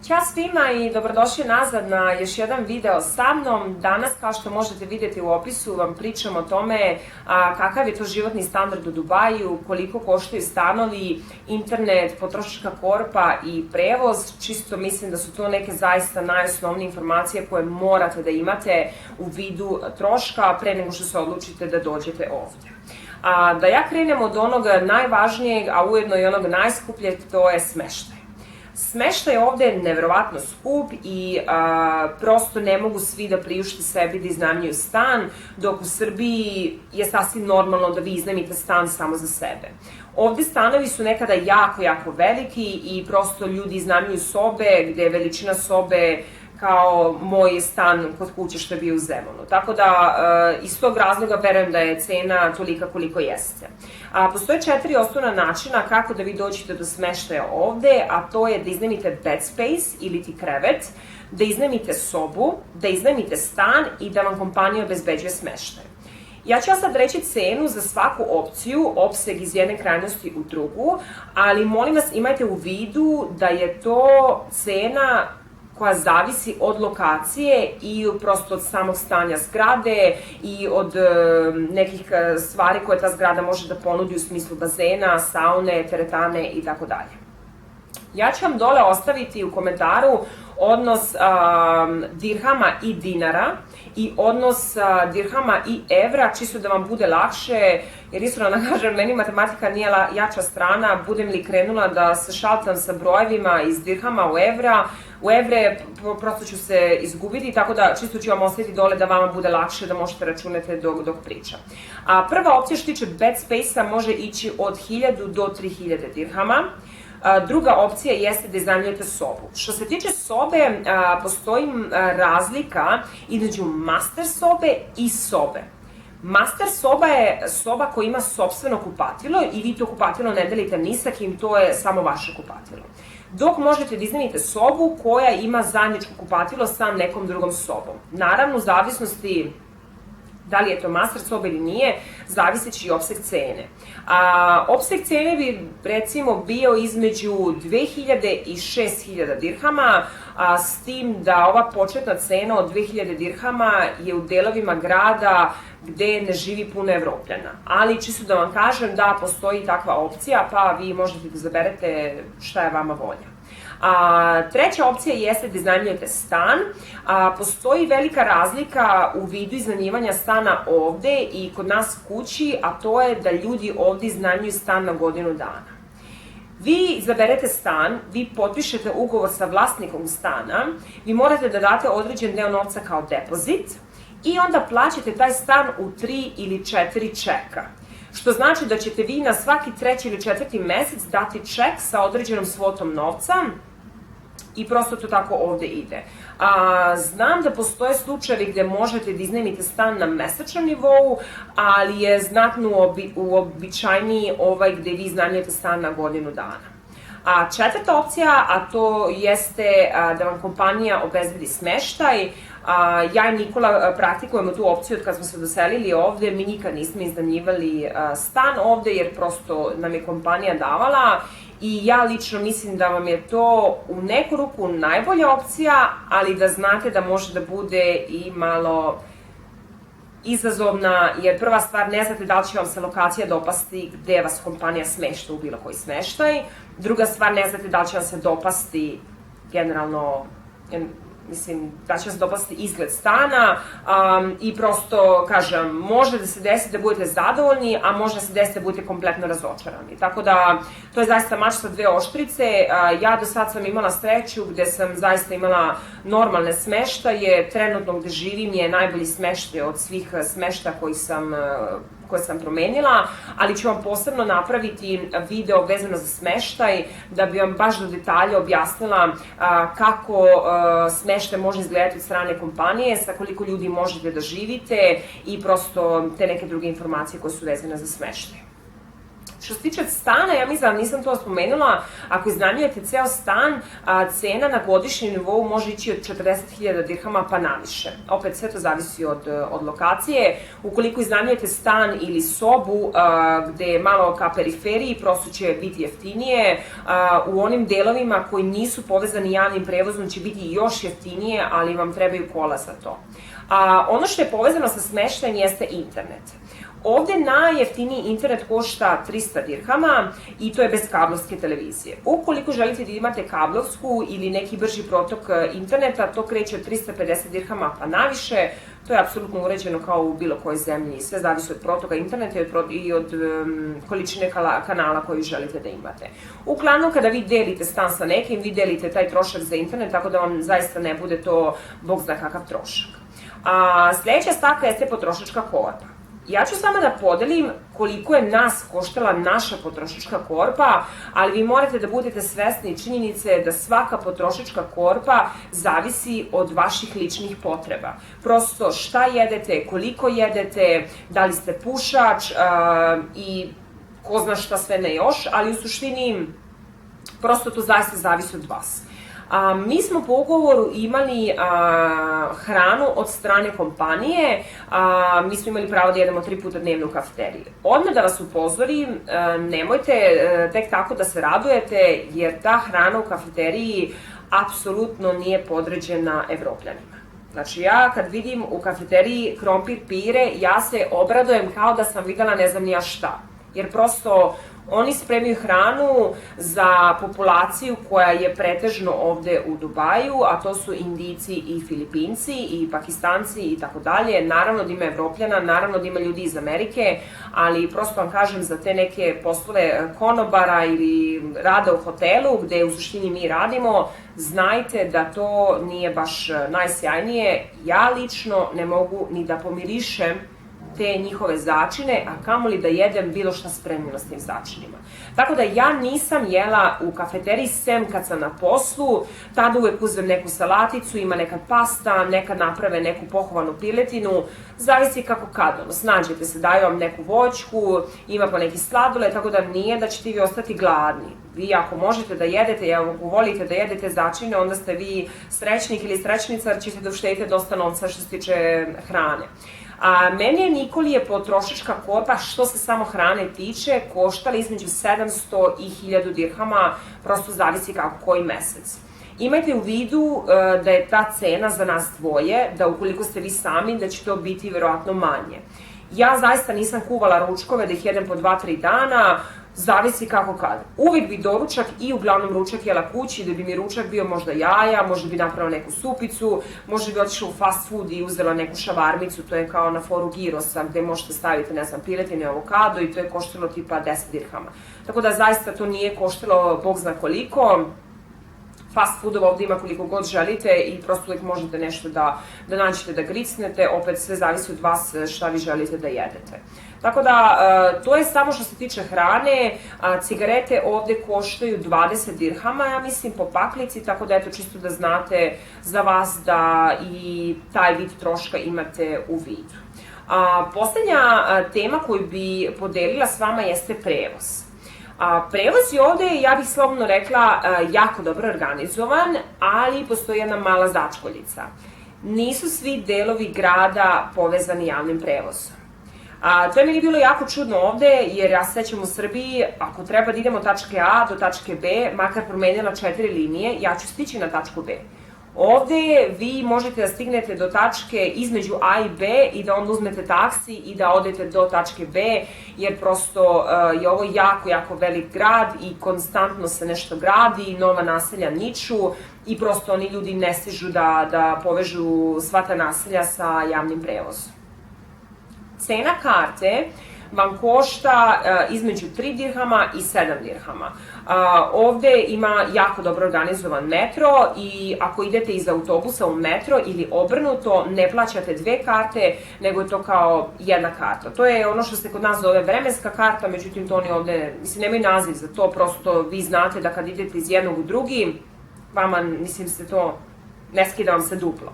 Ćao svima i dobrodošli nazad na još jedan video sa mnom. Danas, kao što možete vidjeti u opisu, vam pričam o tome kakav je to životni standard u Dubaju, koliko koštaju stanovi, internet, potrošačka korpa i prevoz. Čisto mislim da su to neke zaista najosnovnije informacije koje morate da imate u vidu troška pre nego što se odlučite da dođete ovdje. Da ja krenem od onog najvažnijeg, a ujedno i onog najskupljeg, to je smeštaj. Smeštaj ovde je neverovatno skup i prosto ne mogu svi da priušte sebi da iznajmljuju stan, dok u Srbiji je sasvim normalno da vi iznajmite stan samo za sebe. Ovde stanovi su nekada jako veliki i prosto ljudi iznajmljuju sobe gde je veličina sobe kao moj stan kod kuće što je bio u Zemunu. Tako da, iz tog razloga verujem da je cena tolika koliko jeste. Postoje 4 osnovna načina kako da vi dođete do smeštaja ovde, a to je da iznajmite bed space ili ti krevet, da iznajmite sobu, da iznajmite stan i da vam kompanija obezbeđuje smeštaj. Ja ću sad reći cenu za svaku opciju, opseg iz jedne krajnosti u drugu, ali molim vas imajte u vidu da je to cena koja zavisi od lokacije i prosto od samog stanja zgrade i od nekih stvari koje ta zgrada može da ponudi u smislu bazena, saune, teretane i tako dalje. Ja ću vam dole ostaviti u komentaru odnos dirhama i dinara i odnos dirhama i evra, čisto da vam bude lakše, jer iskreno da kažem, meni matematika nije jača strana, budem li krenula da se šaltam sa brojevima iz dirhama u evre, prosto ću se izgubiti, tako da čisto ću vam ostaviti dole da vama bude lakše da možete računati dok pričam. Prva opcija što tiče bed space-a može ići od 1000 do 3000 dirhama. Druga opcija jeste da iznajmljujete sobu. Što se tiče sobe, postoji razlika između master sobe i sobe. Master soba je soba koja ima sopstveno kupatilo i vi to kupatilo ne delite ni sa kim, to je samo vaše kupatilo. Dok možete da iznajmite sobu koja ima zajedničko kupatilo sa nekom drugom sobom. Naravno, u zavisnosti da li je to master soba ili nije, zaviseći i opseg cene. Opseg cene bi recimo bio između 2000 i 6000 dirhama, s tim da ova početna cena od 2000 dirhama je u delovima grada gde ne živi puno Evropljana. Ali čisto da vam kažem da postoji takva opcija, pa vi možete da izaberete šta je vama volja. Treća opcija jeste da iznajmljujete stan. Postoji velika razlika u vidu iznajmljivanja stana ovde i kod nas kući, a to je da ljudi ovde iznajmljuju stan na godinu dana. Vi izaberete stan, vi potpišete ugovor sa vlasnikom stana, vi morate da date određen deo novca kao depozit i onda plaćate taj stan u 3 ili 4 čeka. Što znači da ćete vi na svaki 3. ili 4. mesec dati ček sa određenom svotom novca i prosto to tako ovde ide. Znam da postoje slučajevi gde možete da iznajmite stan na mesečnom nivou, ali je znatno uobičajniji ovaj gde vi iznajmljujete stan na godinu dana. Četvrta opcija, a to jeste da vam kompanija obezbedi smeštaj. Ja i Nikola praktikujemo tu opciju od kad smo se doselili ovde, mi nikad nismo iznajmljivali stan ovde jer prosto nam je kompanija davala i ja lično mislim da vam je to u neku ruku najbolja opcija, ali da znate da može da bude i malo izazovna, jer prva stvar, ne znate da li će vam se lokacija dopasti gde vas kompanija smešta u bilo koji smeštaj. Druga stvar, ne znate da li će vam se dopasti generalno, mislim, da će vam se dopasti izgled stana i prosto, kažem, može da se desi da budete zadovoljni, a može da se desi da budete kompletno razočarani. Tako da, to je zaista mač sa dve oštrice. Ja do sad sam imala sreću gde sam zaista imala normalne smeštaje. Trenutno gde živim je najbolji smeštaj od svih smeštaja koje sam promenila, ali ću vam posebno napraviti video vezano za smeštaj da bi vam baš do detalja objasnila kako smeštaj može izgledati od strane kompanije, sa koliko ljudi možete da živite i prosto te neke druge informacije koje su vezane za smeštaj. Što se tiče stana, ja mislim da nisam to spomenula, ako iznajmljujete ceo stan, cena na godišnjem nivou može ići od 40.000 dirhama pa naviše. Opet, sve to zavisi od lokacije. Ukoliko iznajmljujete stan ili sobu gde je malo ka periferiji, prosto će biti jeftinije. U onim delovima koji nisu povezani javnim prevozom će biti još jeftinije, ali vam trebaju kola za to. Ono što je povezano sa smeštajem jeste internet. Ovde najjeftiniji internet košta 300 dirhama i to je bez kablovske televizije. Ukoliko želite da imate kablovsku ili neki brži protok interneta, to kreće od 350 dirhama pa naviše. To je apsolutno uređeno kao u bilo kojoj zemlji. Sve zavisi od protoka interneta i od količine kanala koju želite da imate. Uglavnom, kada vi delite stan sa nekim, vi delite taj trošak za internet, tako da vam zaista ne bude to bog zna kakav trošak. Sledeća stavka jeste potrošačka korpa. Ja ću samo da podelim koliko je nas koštala naša potrošačka korpa, ali vi morate da budete svesni činjenice da svaka potrošačka korpa zavisi od vaših ličnih potreba. Prosto šta jedete, koliko jedete, da li ste pušač i ko zna šta sve ne još, ali u suštini prosto to zaista zavisi od vas. Mi smo po ugovoru imali hranu od strane kompanije, mi smo imali pravo da jedemo 3 puta dnevno u kafeteriji. Odmah da vas upozorim, nemojte tek tako da se radujete, jer ta hrana u kafeteriji apsolutno nije podređena Evropljanima. Znači, ja kad vidim u kafeteriji krompir, pire, ja se obradujem kao da sam videla ne znam ni ja šta. Jer prosto oni spremaju hranu za populaciju koja je pretežno ovde u Dubaju, a to su Indijci i Filipinci i Pakistanci i tako dalje. Naravno da ima Evropljana, naravno da ima ljudi iz Amerike, ali prosto vam kažem za te neke poslove konobara ili rada u hotelu, gde u suštini mi radimo, znajte da to nije baš najsjajnije. Ja lično ne mogu ni da pomirišem te njihove začine, a kamoli da jedem bilo šta spremljeno s tim začinima. Tako da ja nisam jela u kafeteriji sem kad sam na poslu, tada uvek uzmem neku salaticu, ima nekad pasta, nekad naprave neku pohovanu piletinu, zavisi kako kad, snađete se, daju vam neku voćku, ima pa neki sladole, tako da nije da ćete vi ostati gladni. Vi ako možete da jedete, ako volite da jedete začine, onda ste vi srećnik ili srećnica, jer ćete da uštedite dosta novca što se tiče hrane. Meni je Nikolije potrošačka korpa, što se samo hrane tiče, koštala između 700 i 1000 dirhama, prosto zavisi kako koji mesec. Imajte u vidu da je ta cena za nas dvoje, da ukoliko ste vi sami, da će to biti verovatno manje. Ja zaista nisam kuvala ručkove da ih jedem po 2-3 dana, zavisi kako kad. Uvijek bi doručak i uglavnom ručak jela kući, da bi mi ručak bio možda jaja, možda bi napravila neku supicu, možda bi otišla u fast food i uzela neku šavarmicu, to je kao na foru Girosa, gde možete staviti, ne znam, piletine, avokado i to je koštalo tipa 10 dirhama. Tako da zaista to nije koštalo bog zna koliko. Fast foodova ovde ima koliko god želite i prosto uvijek možete nešto da nađete, da gricnete, opet sve zavisi od vas šta vi želite da jedete. Tako da, to je samo što se tiče hrane, cigarete ovde koštaju 20 dirhama, ja mislim, po paklici, tako da eto čisto da znate za vas da i taj vid troška imate u vidu. Poslednja tema koju bi podelila s vama jeste prevoz. Prevoz je ovde, ja bih slobodno rekla, jako dobro organizovan, ali postoji jedna mala začkoljica. Nisu svi delovi grada povezani javnim prevozom. To je meni bilo jako čudno ovde, jer ja se sećam u Srbiji, ako treba da idemo od tačke A do tačke B, makar promenila 4 linije, ja ću stići na tačku B. Ovde vi možete da stignete do tačke između A i B i da onda uzmete taksi i da odete do tačke B, jer prosto je ovo jako, jako velik grad i konstantno se nešto gradi, nova naselja niču i prosto oni ljudi ne stižu da povežu sva ta naselja sa javnim prevozom. Cena karte vam košta između 3 dirhama i 7 dirhama. Ovde ima jako dobro organizovan metro i ako idete iz autobusa u metro ili obrnuto, ne plaćate 2 karte, nego je to kao jedna karta. To je ono što se kod nas zove vremenska karta, međutim to oni ovde, mislim, nemaju naziv za to, prosto vi znate da kad idete iz jednog u drugi, vama, mislim, se to ne skida vam se duplo.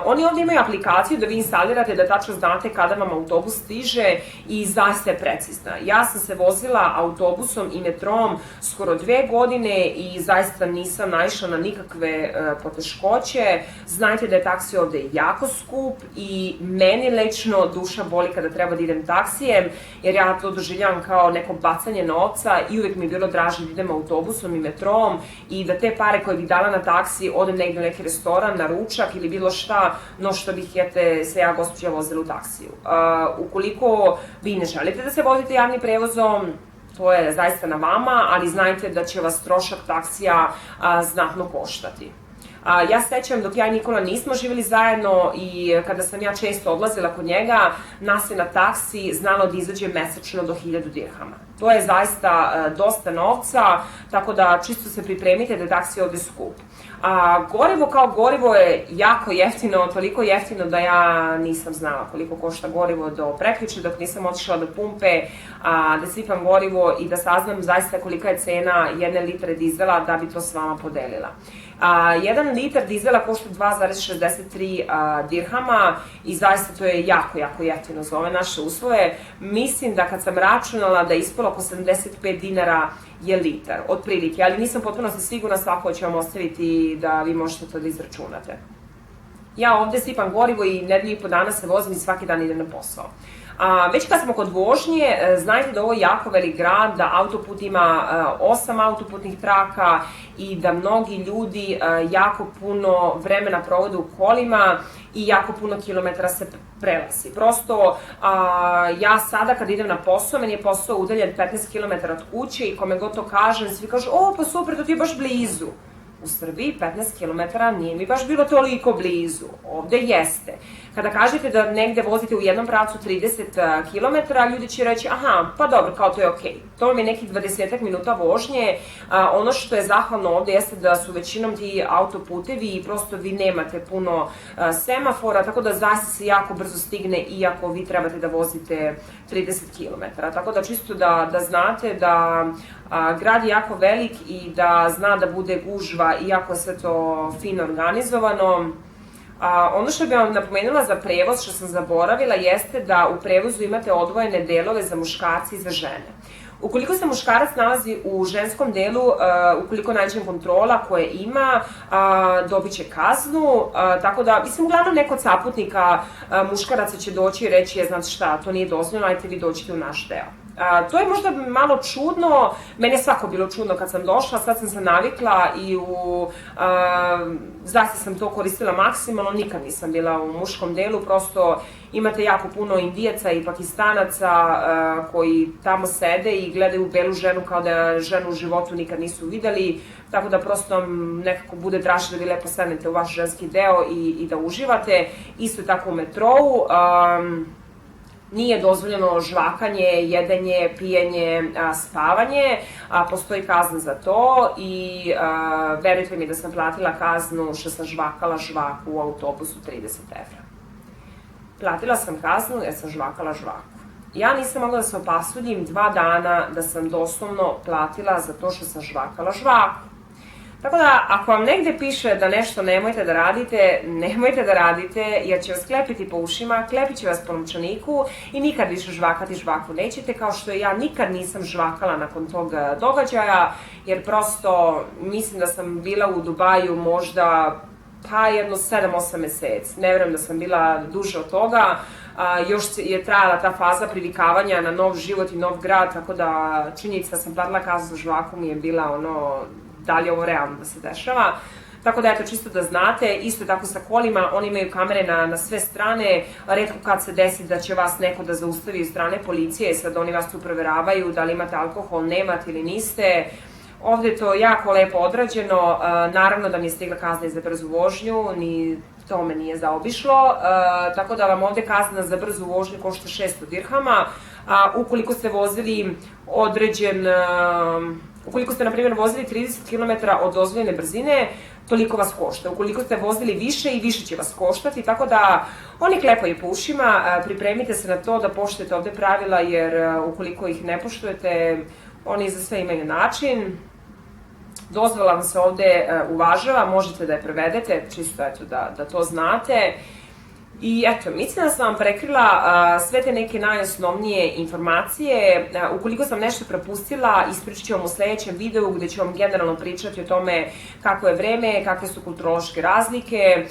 Oni ovde imaju aplikaciju da vi instalirate da tačno znate kada vam autobus stiže i zaista je precizna. Ja sam se vozila autobusom i metrom skoro 2 godine i zaista nisam naišla na nikakve poteškoće. Znajte da je taksi ovde jako skup i meni lično duša boli kada treba da idem taksijem, jer ja to doživljavam kao neko bacanje novca i uvek mi je bilo draže da idem autobusom i metrom i da te pare koje bih dala na taksi odem negde u neki restoran, na ručak ili bilo šta, no što bih se ja gospođa vozila u taksiju. Ukoliko vi ne želite da se vozite javnim prevozom, to je zaista na vama, ali znajte da će vas trošak taksija znatno koštati. Ja se sećam dok ja i Nikola nismo živjeli zajedno i kada sam ja često odlazila kod njega, nas je na taksi znalo da izađe mesečno do 1000 dirhama. To je zaista dosta novca, tako da čisto se pripremite da je taksi ovde skup. Gorivo kao gorivo je jako jeftino, toliko jeftino da ja nisam znala koliko košta gorivo do prekjuče dok nisam otišla do pumpe da sipam gorivo i da saznam zaista kolika je cena 1 litre dizela da bi to s vama podelila. 1 litar dizela košta 2,63 dirhama i zaista to je jako, jako jeftino za ove naše uslove. Mislim da kad sam računala da je ispalo oko 75 dinara je litar, otprilike, ali nisam potpuno sigurna, svako će vam ostaviti da vi možete to da izračunate. Ja ovde sipam gorivo i nedelju i po dana se vozim i svaki dan idem na posao. Već kad smo kod vožnje, znajte da ovo je jako velik grad, da autoput ima 8 autoputnih traka i da mnogi ljudi jako puno vremena provode u kolima i jako puno kilometara se prelazi. Prosto, ja sada kad idem na posao, meni je posao udaljen 15 km od kuće i kome god to kažem, svi kažu, pa super, to ti je baš blizu. U Srbiji 15 km nije mi baš bilo toliko blizu, ovde jeste. Kada kažete da negde vozite u jednom pravcu 30 km, ljudi će reći, aha, pa dobro, kao to je okej. To vam je nekih 20 minuta vožnje. Ono što je zahvalno ovde jeste da su većinom ti autoputevi i prosto vi nemate puno semafora, tako da zaista se jako brzo stigne iako vi trebate da vozite 30 km. Tako da čisto da znate da grad je jako velik i da zna da bude gužva iako je sve to fino organizovano. Ono što bih vam napomenula za prevoz, što sam zaboravila, jeste da u prevozu imate odvojene delove za muškarce i za žene. Ukoliko se muškarac nalazi u ženskom delu, ukoliko nađe kontrola koje ima, dobit će kaznu, tako da, mislim, uglavnom neko od saputnika muškaraca će doći i reći, znate šta, to nije dozvoljeno, ajte vi dođite u naš deo. To je možda malo čudno, meni je svako bilo čudno kad sam došla, sad sam se navikla i zaista sam to koristila maksimalno, nikad nisam bila u muškom delu, prosto imate jako puno Indijaca i Pakistanaca koji tamo sede i gledaju belu ženu kao da ženu u životu nikad nisu videli, tako da prosto vam nekako bude draže da vi lepo sednete u vaš ženski deo i da uživate. Isto tako u metrou. Nije dozvoljeno žvakanje, jedenje, pijenje, spavanje, postoji kazna za to i verujte mi da sam platila kaznu što sam žvakala žvaku u autobusu 30 evra. Platila sam kaznu jer sam žvakala žvaku. Ja nisam mogla da se opasudim 2 dana da sam doslovno platila za to što sam žvakala žvaku. Tako da, ako vam negde piše da nešto nemojte da radite, jer će vas klepiti po ušima, klepit će vas po novčaniku i nikad više žvakati žvaku nećete, kao što ja nikad nisam žvakala nakon tog događaja, jer prosto mislim da sam bila u Dubaju možda jedno 7-8 meseci. Ne verujem da sam bila duže od toga, još je trajala ta faza privikavanja na nov život i nov grad, tako da činjenica da sam platila kaznu za žvaku mi je bila da li je ovo realno da se dešava. Tako da, eto, čisto da znate, isto tako sa kolima, oni imaju kamere na sve strane, retko kad se desi da će vas neko da zaustavi od strane policije, sad oni vas tu proveravaju da li imate alkohol, nemate ili niste. Ovde je to jako lepo odrađeno, naravno da mi je stigla kazna i za brzu vožnju, ni to me nije zaobišlo, tako da vam ovde kazna za brzu vožnju košta 600 dirhama, ukoliko ste vozili ukoliko ste, na primjer, vozili 30 km od dozvoljene brzine, toliko vas košta. Ukoliko ste vozili više i više će vas koštati, tako da oni klepaju po ušima, pripremite se na to da poštujete ovde pravila, jer ukoliko ih ne poštujete, oni za sve imaju način. dozvola vam se ovde uvažava, možete da je prevedete, čisto eto da to znate. I eto, mislim da sam vam prekrila sve te neke najosnovnije informacije. Ukoliko sam nešto propustila, ispričat ću vam u sledećem videu gde ću vam generalno pričati o tome kako je vreme, kakve su kulturološke razlike,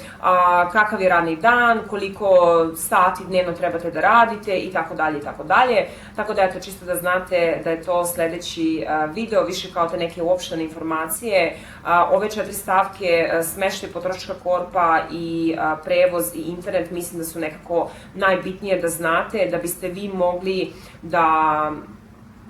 kakav je radni dan, koliko sati dnevno trebate da radite i tako dalje i tako dalje. Tako da eto, čisto da znate da je to sledeći video, više kao te neke uopštene informacije. Ove 4 stavke, smeštaj, potrošačka korpa i prevoz i internet, mislim da su nekako najbitnije da znate, da biste vi mogli da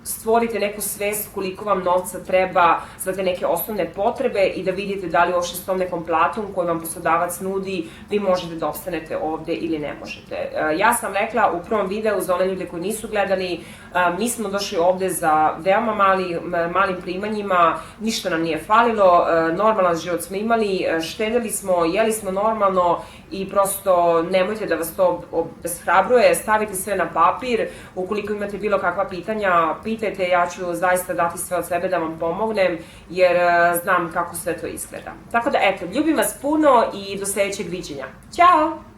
stvorite neku svest koliko vam novca treba za te neke osnovne potrebe i da vidite da li uopšte s tom nekom platom koju vam poslodavac nudi vi možete da opstanete ovde ili ne možete. Ja sam rekla u prvom videu za one ljude koji nisu gledali, mi smo došli ovde za veoma malim primanjima, ništa nam nije falilo, normalan život smo imali, štedeli smo, jeli smo normalno i prosto nemojte da vas to obeshrabruje, stavite sve na papir, ukoliko imate bilo kakva pitanja, pitajte, ja ću zaista dati sve od sebe da vam pomognem, jer znam kako sve to izgleda. Tako da, eto, ljubim vas puno i do sledećeg viđenja. Ćao!